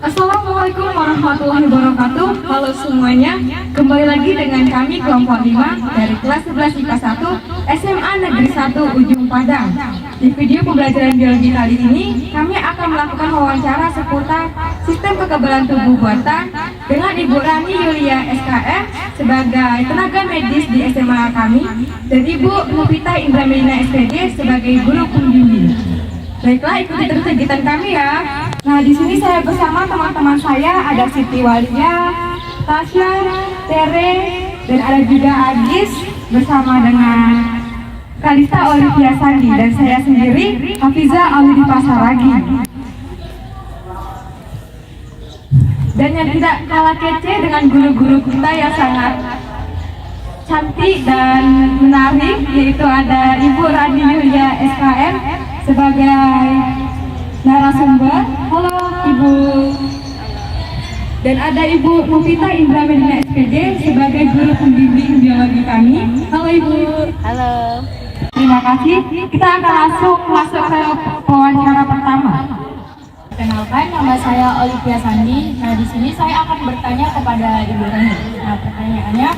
Assalamualaikum warahmatullahi wabarakatuh. Halo semuanya, kembali lagi dengan kami kelompok 5 dari kelas 11 IPA 1 SMA Negeri 1 Ujung Padang. Di video pembelajaran biologi kali ini, kami akan melakukan wawancara seputar sistem kekebalan tubuh buatan dengan Ibu Rani Yulia SKM sebagai tenaga medis di SMA kami dan Ibu Novita Indramelina SPD sebagai guru pembimbing. Baiklah, ikuti terus kegiatan kami ya. Nah, di sini saya bersama teman-teman saya, ada Siti Walia, Tasya, Tere, dan ada juga Agis bersama dengan Kalista Olivia Sandi dan saya sendiri Hafiza Audi Pasaragi. Dan yang tidak kalah kece dengan guru-guru kita yang sangat cantik dan menarik, yaitu ada Ibu Rani Yulia SKM sebagai narasumber. Halo Ibu. Dan ada Ibu Novita Indramelina SPD sebagai guru pembimbing biologi kami. Halo Ibu. Halo. Terima kasih. Kita akan langsung masuk ke wawancara pertama. Kenalkan, nama saya Olivia Sandi. Nah, di sini saya akan bertanya kepada Ibu Rani. Nah, pertanyaannya,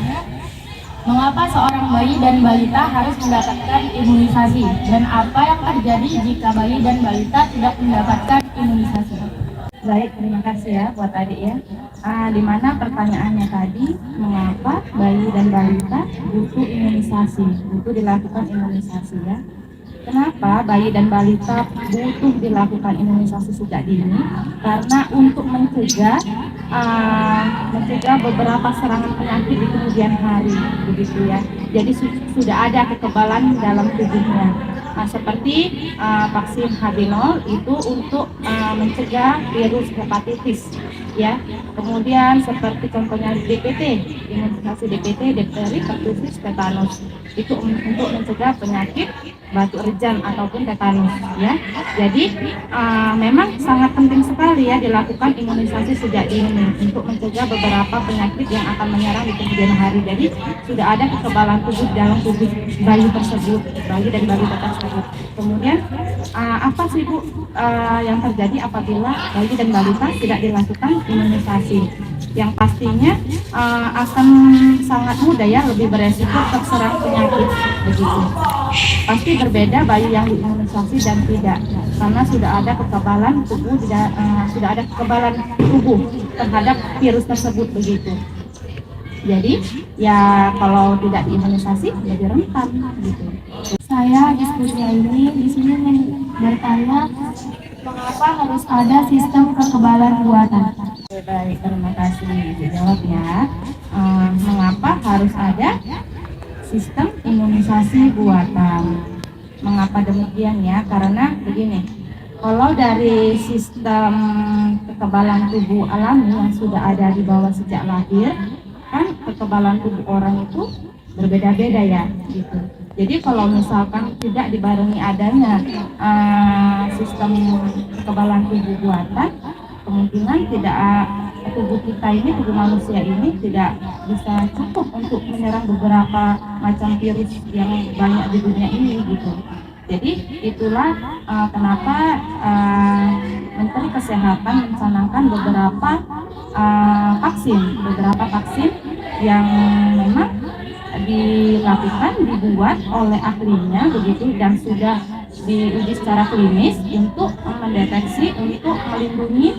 mengapa seorang bayi dan balita harus mendapatkan imunisasi? Dan apa yang terjadi jika bayi dan balita tidak mendapatkan imunisasi? Baik, terima kasih ya buat adik ya. Dimana pertanyaannya tadi, mengapa bayi dan balita butuh imunisasi, butuh dilakukan imunisasi ya. Kenapa bayi dan balita butuh dilakukan imunisasi sejak dini? Karena untuk mencegah beberapa serangan penyakit di kemudian hari, begitu ya. Jadi sudah ada kekebalan dalam tubuhnya. Seperti vaksin HB0 itu untuk mencegah virus hepatitis, ya. Kemudian seperti contohnya DPT, imunisasi DPT, difteri, pertusis, tetanus, itu untuk mencegah penyakit batuk rejan ataupun tetanus, ya. Jadi memang sangat penting sekali ya dilakukan imunisasi sejak dini untuk mencegah beberapa penyakit yang akan menyerang di kemudian hari. Jadi sudah ada kekebalan tubuh dalam tubuh bayi tersebut, bayi dan balita tersebut. Kemudian apa sih Bu yang terjadi apabila bayi dan balita tidak dilakukan imunisasi? Yang pastinya akan sangat mudah ya, lebih beresiko terserang penyakit, begitu. Pasti berbeda bayi yang diimunisasi dan tidak, karena sudah ada kekebalan tubuh, sudah ada kekebalan tubuh terhadap virus tersebut, begitu. Jadi ya kalau tidak diimunisasi lebih rentan, gitu. Saya diskusi ini di sini bertanya, mengapa harus ada sistem kekebalan buatan? Baik, terima kasih Ibu jawab ya. Mengapa harus ada sistem imunisasi buatan? Mengapa demikian ya? Karena begini, kalau dari sistem kekebalan tubuh alami yang sudah ada di bawah sejak lahir, kan kekebalan tubuh orang itu berbeda-beda ya, gitu. Jadi kalau misalkan tidak dibarengi adanya sistem kekebalan tubuh buatan, kemungkinan tidak tubuh kita ini, tubuh manusia ini tidak bisa cukup untuk menyerang beberapa macam virus yang banyak di dunia ini, gitu. Jadi itulah kenapa Menteri Kesehatan mencanangkan beberapa vaksin yang memang dibuat oleh ahlinya, begitu, dan sudah diuji secara klinis untuk mendeteksi, untuk melindungi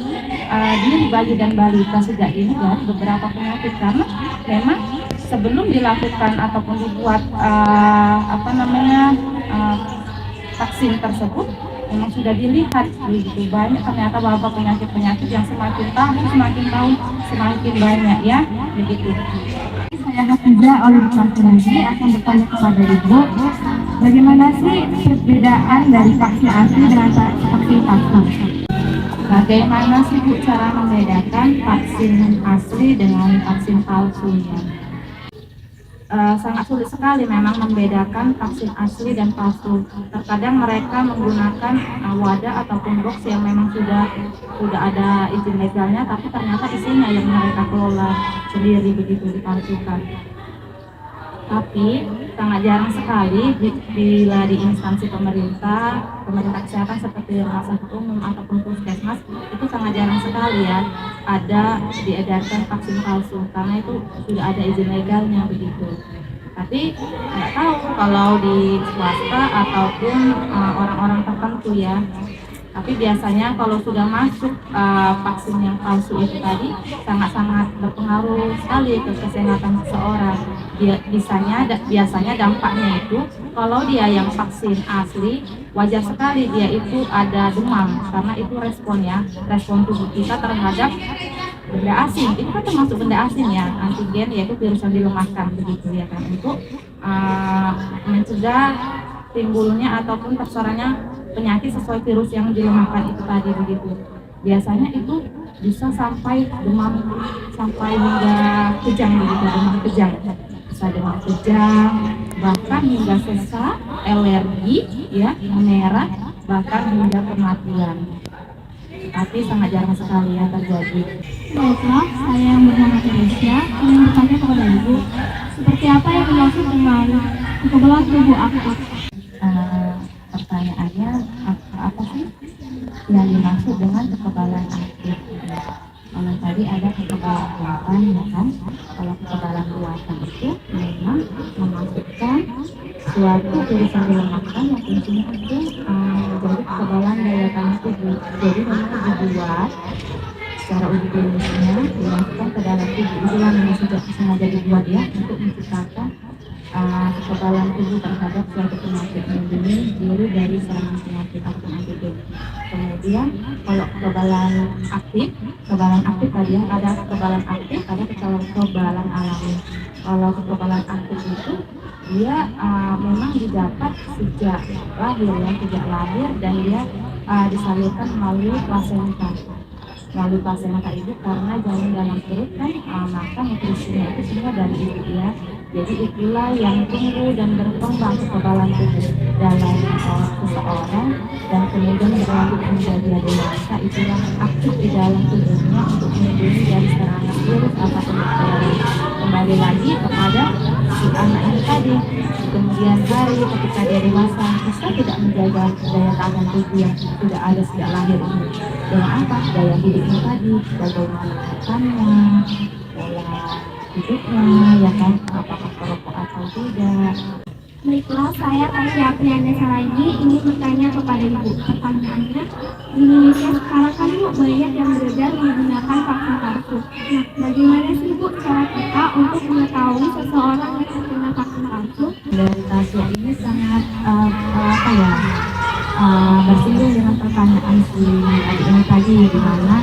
diri bayi dan balita sejak dini dari beberapa penyakit. Karena memang sebelum dilakukan ataupun dibuat vaksin tersebut, memang sudah dilihat begitu banyak ternyata bahwa penyakit-penyakit yang semakin tahun semakin banyak ya, begitu. Saya Hafiza Audi Pasaragi akan bertanya kepada Ibu, bagaimana sih perbedaan dari vaksin asli dengan vaksin palsu? Bagaimana sih Bu cara membedakan vaksin asli dengan vaksin palsu ya? Sangat sulit sekali memang membedakan vaksin asli dan palsu. Terkadang mereka menggunakan wadah ataupun box yang memang sudah ada izin legalnya, tapi ternyata isinya yang mereka kelola sendiri, begitu, dipalsukan. Tapi sangat jarang sekali bila di instansi pemerintah kesehatan seperti rumah sakit umum ataupun puskesmas itu sangat jarang sekali ya ada diedarkan vaksin palsu karena itu sudah ada izin legalnya begitu. Tapi nggak tahu kalau di swasta ataupun orang-orang tertentu ya. Tapi biasanya kalau sudah masuk vaksin yang palsu itu tadi sangat-sangat berpengaruh sekali ke kesehatan seseorang. Biasanya dampaknya itu kalau dia yang vaksin asli wajar sekali dia itu ada demam karena itu respon tubuh kita terhadap benda asing. Itu kan termasuk benda asing ya, antigen yaitu virus yang dilemahkan begitu ya kan untuk mencegah timbulnya ataupun terserangnya penyakit sesuai virus yang dilemahkan itu tadi begitu. Biasanya itu bisa sampai demam sampai hingga kejang begitu, demam kejang. Bisa demam kejang, bahkan hingga sesak, alergi, ya, merah, bahkan hingga kematian. Tapi sangat jarang sekali ya terjadi. Baiklah, saya yang bernama Teresia ingin bertanya kepada Ibu, seperti apa yang dimaksud dengan kekebalan tubuh aktif? Pertanyaannya apa sih yang dimaksud dengan kekebalan aktif? Kalau tadi ada kekebalan buatan ya kan, kalau kekebalan buatan itu memang memasukkan suatu virus yang dilemahkan yang fungsinya itu menjadi kekebalan daya tahan tubuh. Jadi memang dibuat secara uji klinisnya dimasukkan ke dalam tubuh. Itulah yang sengaja dibuat ya untuk menciptakan kekebalan tubuh terhadap suatu penyakit, melindungi diri dari serangan penyakit atau antigen. Kemudian kalau kekebalan aktif tadi yang ada kekebalan aktif, ada kekebalan alami. Kalau kekebalan aktif itu dia memang didapat sejak lahir dan dia disalurkan melalui plasenta. Melalui plasenta ibu karena janin dalam perut kan maka nutrisinya itu semua dari ibu ya. Jadi itulah yang tumbuh dan berkembang kekebalan tubuh dalam seseorang dan kemudian berlanjut menjadi dewasa. Itulah aktif di dalam tubuhnya untuk melindungi dari serangan virus atau bakteri. Kembali lagi kepada si anak ini tadi, kemudian hari ketika dia dewasa bisa tidak menjaga daya tahan tubuh yang sudah ada sejak lahir ini. Dengan apa? Daya hidupnya tadi, bagaimana makannya, pola hidupnya, ya kan, apakah perokok atau tidak. Baiklah, saya Tasya Priyanesa lagi ingin bertanya kepada Ibu. Pertanyaannya, di Indonesia sekarang kan Bu banyak yang beredar menggunakan vaksin palsu. Nah, bagaimana sih Bu cara kita untuk mengetahui seseorang yang terkena vaksin palsu? Dari Tasya ini sangat bersinggung dengan pertanyaan si adik ini tadi, di mana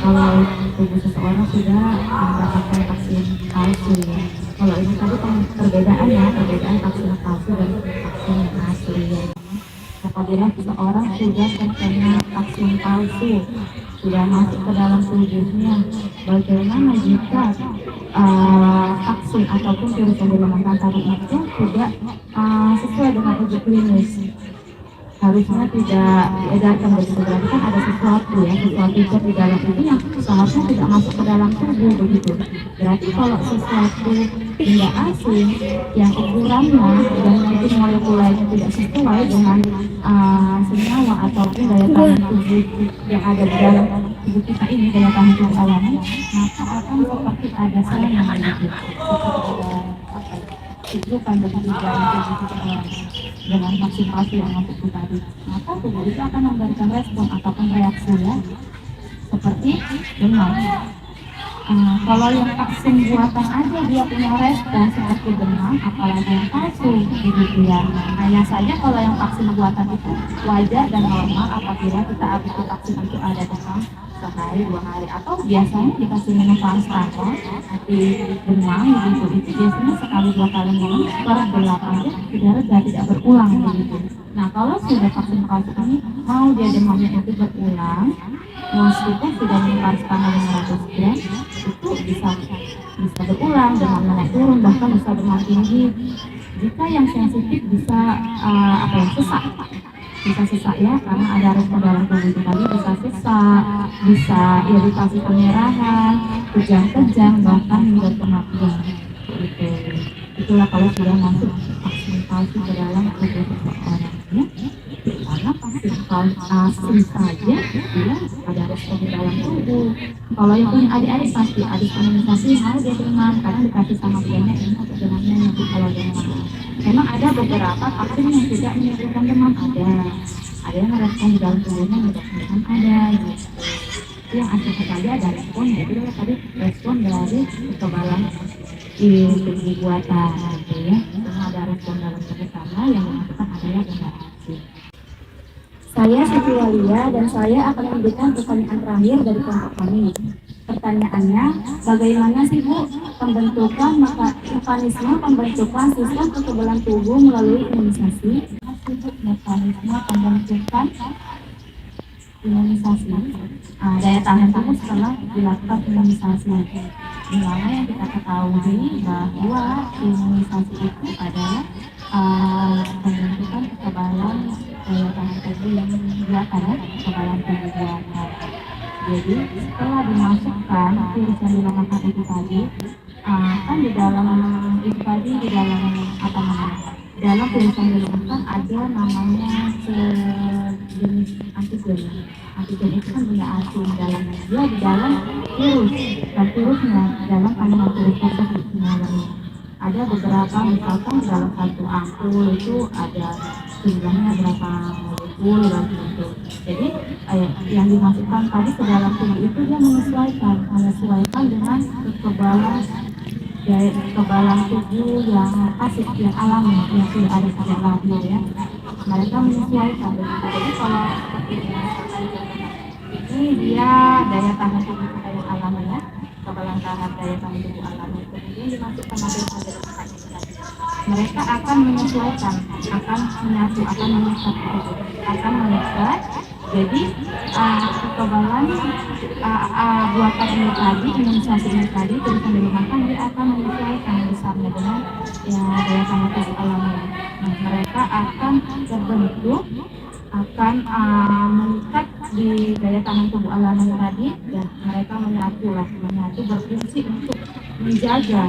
kalau tubuh seseorang sudah mendapatkan vaksin palsu ya. Kalau ini tadi perbedaan vaksin palsu dan vaksin yang asli ya. Apabila seseorang sudah terkena vaksin palsu, sudah masuk ke dalam tubuhnya, bagaimana jika vaksin ataupun virus yang dilemahkan tadi itu tidak sesuai dengan uji klinis? Harusnya tidak diedarkan begitu, berarti kan ada sesuatu zat di dalam itu yang seharusnya tidak masuk ke dalam tubuh begitu. Berarti kalau sesuatu benda asing yang ukurannya dan mungkin molekulanya tidak sesuai dengan senyawa ataupun daya tahan tubuh yang ada di dalam tubuh kita ini, daya tahan tubuh alami, maka akan seperti ada serangan begitu, seperti ada kehidupan begitu dalam tubuh seseorang. Dengan vaksin palsu yang masuk ke tadi, maka tubuh itu akan memberikan respon ataupun reaksi ya, seperti demam. Kalau yang vaksin buatan aja dia punya respon seperti demam, apalagi yang palsu begitu ya. Hanya saja kalau yang vaksin buatan itu wajar dan normal apabila kita habis vaksin itu ada demam sehari 2 hari, atau biasanya dikasih minum paracetamol di demam begitu, itu biasanya sekali 2 kali minum bergelap aja sudah reda, tidak berulang begitu. Nah kalau sudah vaksin palsu ini mau dia demamnya itu berulang, meskipun sudah minum paracetamol 500 gram itu bisa berulang, demam naik turun, bahkan bisa demam tinggi. Jika yang sensitif bisa sesak ya, karena ada respon dalam tubuh itu tadi, bisa sesak, bisa iritasi kemerahan, kejang-kejang, bahkan hingga kematian gitu. begitulah kalau sudah masuk vaksin palsu ke dalam tubuh seseorang ya. Karena vaksin asli saja dia ada respon di dalam tubuh. Kalau yang punya adik-adik pasti ada imunisasi mau dia demam karena dikasih sama kliennya ini untuk demamnya nanti kalau demam. Memang ada beberapa vaksin yang tidak menimbulkan demam, ada yang merespon di dalam tubuhnya menyebabkan ada gitu. Yang asli saja ada respon, itu adalah tadi respon dari kekebalan di tubuh buatan gitu ya. Semua ada respon dalam tubuh sama yang dimasukkan adalah generasi. Saya Siti Walia dan saya akan memberikan pertanyaan terakhir dari kelompok kami. Pertanyaannya, bagaimana sih Bu pembentukan mekanisme pembentukan sistem kekebalan tubuh melalui imunisasi? Mekanisme pembentukan imunisasi, daya tahan tubuh setelah dilakukan imunisasi. Dimana yang kita ketahui bahwa imunisasi itu adalah pembentukan kekebalan daya tahan tubuh yang buatan ya, kekebalan tubuh buatan. Jadi setelah dimasukkan virus yang dinamakan itu tadi, kan di dalam itu tadi di dalam apa namanya? Dalam virus yang dimasukkan ada namanya sejenis antigen. Antigen itu kan punya asing dalamnya. Dia di dalam virus dan virusnya dalam kandungan virus tersebut semuanya. Ada beberapa misalkan di dalam satu ampul itu ada jumlahnya berapa molekul dan gitu. Jadi yang dimasukkan tadi ke dalam tubuh itu dia menyesuaikan dengan kekebalan tubuh yang pasif, yang alami, yang sudah ada sejak lahir ya. Mereka menyesuaikan. Jadi kalau seperti ini dia daya tahan tubuh kita yang alami ya, kekebalan daya tahan tubuh alami. Kemudian dimasukkan model-model mereka akan menyesuaikan, akan menyatu, akan mengikat, akan mengikat. Jadi kekebalan buatan ini tadi, imunisasi ini tadi, terus dilumakan dia akan menyesuaikan besarnya dengan ya, daya tahan tubuh alami. Nah, mereka akan terbentuk, akan mengikat di daya tahan tubuh alami tadi, dan mereka menyatu berfungsi untuk menjaga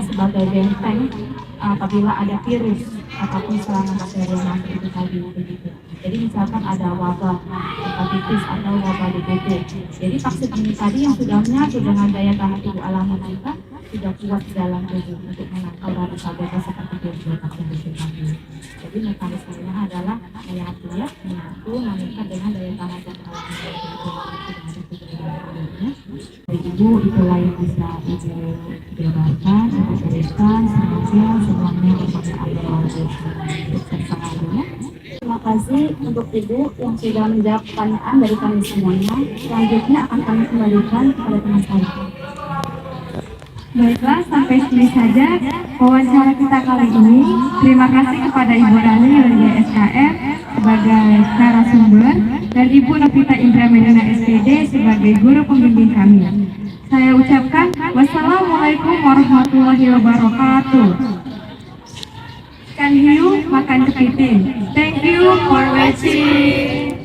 sebagai benteng apabila ada virus ataupun serangan bakteri yang masuk itu tadi begitu. Jadi misalkan ada wabah hepatitis atau wabah DBD, jadi vaksin ini tadi yang sudah menyatu dengan daya tahan tubuh alami kita sudah kuat di dalam tubuh untuk menangkal radikal bebas seperti virus vaksin tadi. Jadi mekanismenya adalah menyatu mengikat dengan daya tahan tubuh alami. Ibu itulah yang bisa ibu jabarkan, ibu teruskan, semuanya Terima kasih untuk Ibu yang sudah menjawab pertanyaan dari kami semuanya. Selanjutnya akan kami kembalikan kepada teman saya. Baiklah, sampai sini saja wawancara kita kali ini. Terima kasih kepada Ibu Rani dari SKM sebagai narasumber dan Ibu Novita Indra Medana SPD sebagai guru pembimbing kami. Saya ucapkan wassalamualaikum warahmatullahi wabarakatuh. Can you makan kepiting? Thank you for watching.